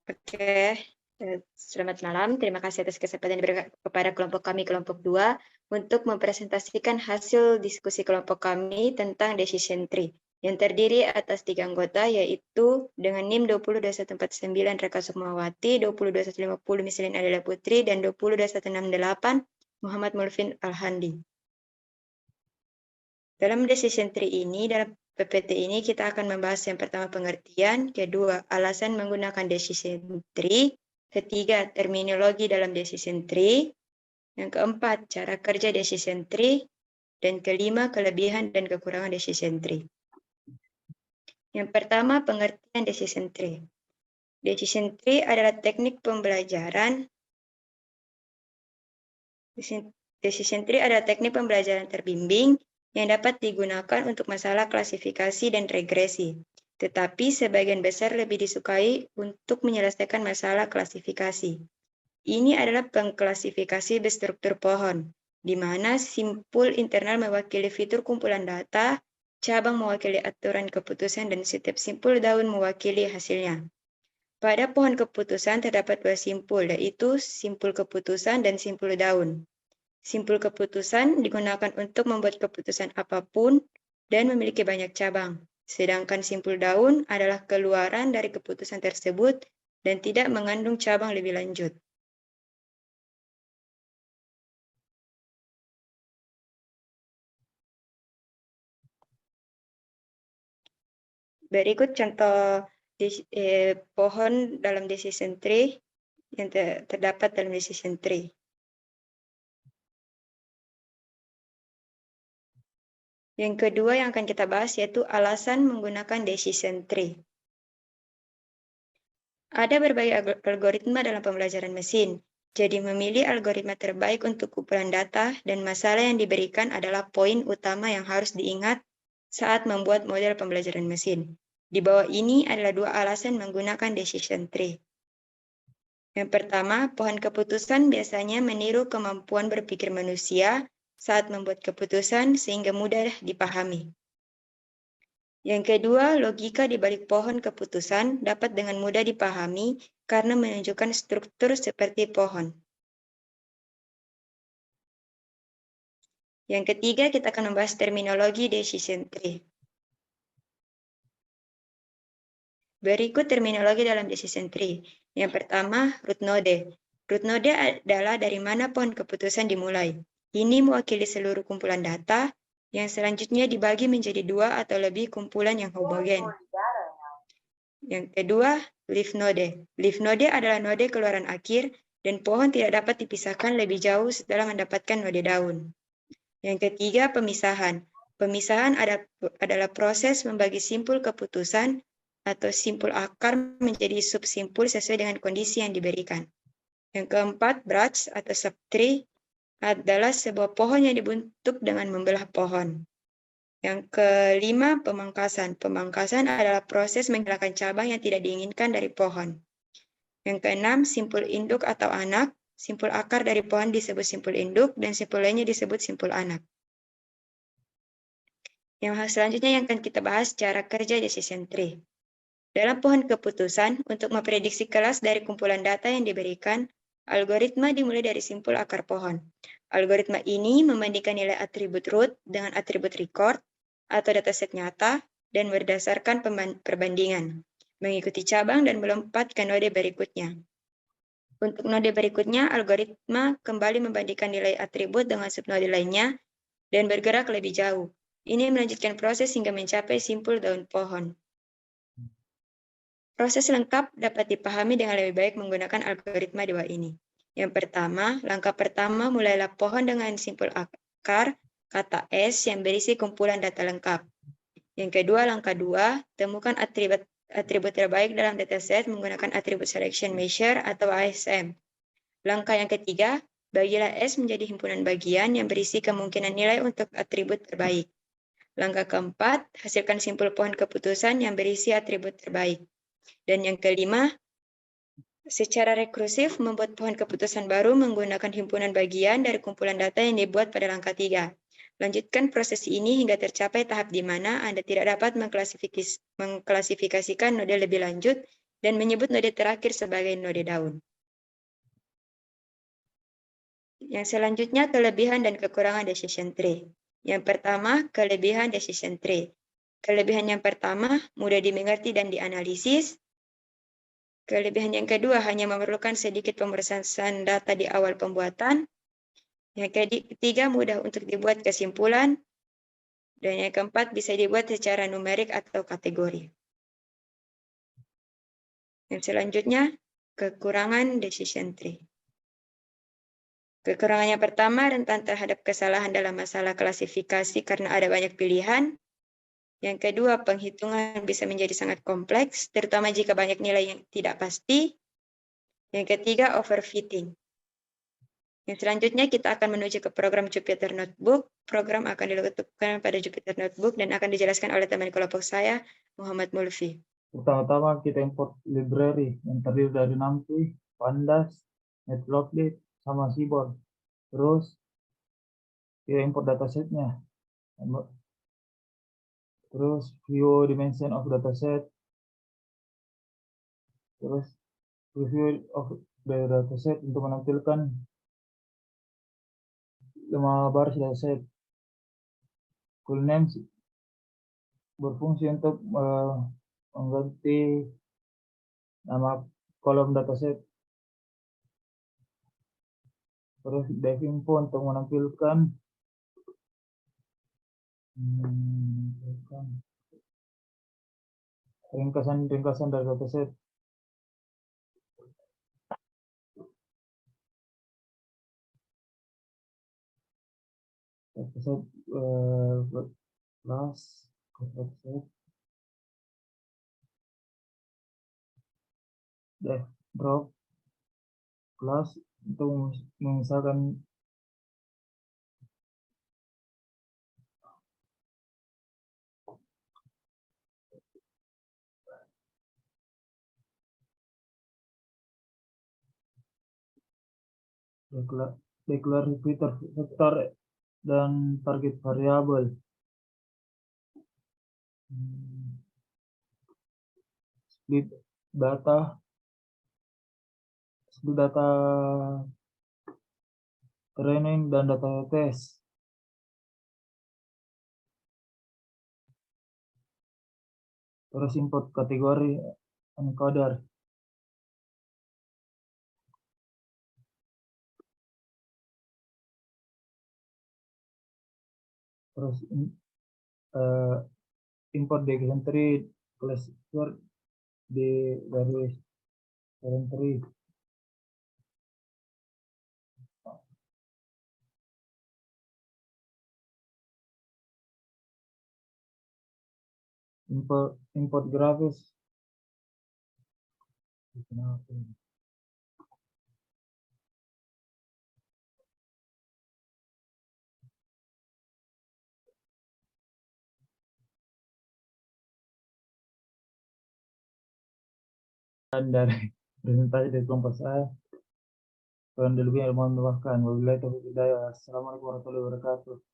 Oke, selamat malam. Terima kasih atas kesempatan diberikan kepada kelompok kami, kelompok 2, untuk mempresentasikan hasil diskusi kelompok kami tentang decision tree, yang terdiri atas 3 anggota, yaitu dengan NIM 202149 Reka Sukmawati, 202150 Mislin Adela Putri, dan 202168 Muhammad Mulfin Alhandi. Dalam decision tree ini, dalam PPT ini kita akan membahas yang pertama pengertian, kedua alasan menggunakan decision tree, ketiga terminologi dalam decision tree, yang keempat cara kerja decision tree, dan kelima kelebihan dan kekurangan decision tree. Yang pertama pengertian decision tree. Decision tree adalah teknik pembelajaran. Decision tree adalah teknik pembelajaran terbimbing yang dapat digunakan untuk masalah klasifikasi dan regresi, tetapi sebagian besar lebih disukai untuk menyelesaikan masalah klasifikasi. Ini adalah pengklasifikasi berstruktur pohon, di mana simpul internal mewakili fitur kumpulan data, cabang mewakili aturan keputusan, dan setiap simpul daun mewakili hasilnya. Pada pohon keputusan terdapat 2 simpul, yaitu simpul keputusan dan simpul daun. Simpul keputusan digunakan untuk membuat keputusan apapun dan memiliki banyak cabang. Sedangkan simpul daun adalah keluaran dari keputusan tersebut dan tidak mengandung cabang lebih lanjut. Berikut contoh pohon dalam decision tree yang terdapat dalam decision tree. Yang kedua yang akan kita bahas yaitu alasan menggunakan decision tree. Ada berbagai algoritma dalam pembelajaran mesin. Jadi memilih algoritma terbaik untuk kumpulan data dan masalah yang diberikan adalah poin utama yang harus diingat saat membuat model pembelajaran mesin. Di bawah ini adalah 2 alasan menggunakan decision tree. Yang pertama, pohon keputusan biasanya meniru kemampuan berpikir manusia saat membuat keputusan sehingga mudah dipahami. Yang kedua, logika di balik pohon keputusan dapat dengan mudah dipahami karena menunjukkan struktur seperti pohon. Yang ketiga, kita akan membahas terminologi decision tree. Berikut terminologi dalam decision tree. Yang pertama, root node. Root node adalah dari mana pohon keputusan dimulai. Ini mewakili seluruh kumpulan data, yang selanjutnya dibagi menjadi 2 atau lebih kumpulan yang homogen. Yang kedua, leaf node. Leaf node adalah node keluaran akhir, dan pohon tidak dapat dipisahkan lebih jauh setelah mendapatkan node daun. Yang ketiga, pemisahan. Pemisahan adalah proses membagi simpul keputusan atau simpul akar menjadi subsimpul sesuai dengan kondisi yang diberikan. Yang keempat, branch atau subtree adalah sebuah pohon yang dibentuk dengan membelah pohon. Yang kelima, pemangkasan. Pemangkasan adalah proses menghilangkan cabang yang tidak diinginkan dari pohon. Yang keenam, simpul induk atau anak. Simpul akar dari pohon disebut simpul induk dan simpul lainnya disebut simpul anak. Yang selanjutnya yang akan kita bahas cara kerja decision tree. Dalam pohon keputusan, untuk memprediksi kelas dari kumpulan data yang diberikan, algoritma dimulai dari simpul akar pohon. Algoritma ini membandingkan nilai atribut root dengan atribut record atau dataset nyata dan berdasarkan perbandingan, mengikuti cabang dan melompat ke node berikutnya. Untuk node berikutnya, algoritma kembali membandingkan nilai atribut dengan subnode lainnya dan bergerak lebih jauh. Ini melanjutkan proses hingga mencapai simpul daun pohon. Proses lengkap dapat dipahami dengan lebih baik menggunakan algoritma 2 ini. Yang pertama, langkah pertama mulailah pohon dengan simpul akar, kata S yang berisi kumpulan data lengkap. Yang kedua, langkah 2, temukan atribut terbaik dalam dataset menggunakan atribut selection measure atau ASM. Langkah yang ketiga, bagilah S menjadi himpunan bagian yang berisi kemungkinan nilai untuk atribut terbaik. Langkah keempat, hasilkan simpul pohon keputusan yang berisi atribut terbaik. Dan yang kelima, secara rekursif membuat pohon keputusan baru menggunakan himpunan bagian dari kumpulan data yang dibuat pada langkah 3. Lanjutkan proses ini hingga tercapai tahap di mana Anda tidak dapat mengklasifikasikan node lebih lanjut dan menyebut node terakhir sebagai node daun. Yang selanjutnya kelebihan dan kekurangan decision tree. Yang pertama, kelebihan decision tree. Kelebihan yang pertama, mudah dimengerti dan dianalisis. Kelebihan yang kedua, hanya memerlukan sedikit pemrosesan data di awal pembuatan. Yang ketiga, mudah untuk dibuat kesimpulan. Dan yang keempat, bisa dibuat secara numerik atau kategori. Yang selanjutnya, kekurangan decision tree. Kekurangannya pertama, rentan terhadap kesalahan dalam masalah klasifikasi karena ada banyak pilihan. Yang kedua, penghitungan bisa menjadi sangat kompleks, terutama jika banyak nilai yang tidak pasti. Yang ketiga, overfitting. Yang selanjutnya kita akan menuju ke program Jupyter Notebook. Program akan dilakukan pada Jupyter Notebook dan akan dijelaskan oleh teman kelompok saya, Muhammad Mulfi. Pertama-tama kita import library yang terdiri dari NumPy, Pandas, Matplotlib, sama Seaborn. Terus kita import datasetnya. Terus view dimension of dataset. Terus review of the dataset untuk menampilkan 5 baris dataset. Cool names berfungsi untuk mengganti nama kolom dataset. Terus divinfo untuk menampilkan ringkasan dari dataset. Dataset class, dataset, drop class untuk memisahkan declare repeater vector dan target variabel. Split data training dan data test. Terus import kategori encoder. Terus import decision tree class word di dari decision tree. Import grafis. Dan dari presentasi dari kelompok saya, kurang lebihnya mohon dimaafkan. Wabillahi taufiq hidayah. Assalamualaikum warahmatullahi wabarakatuh.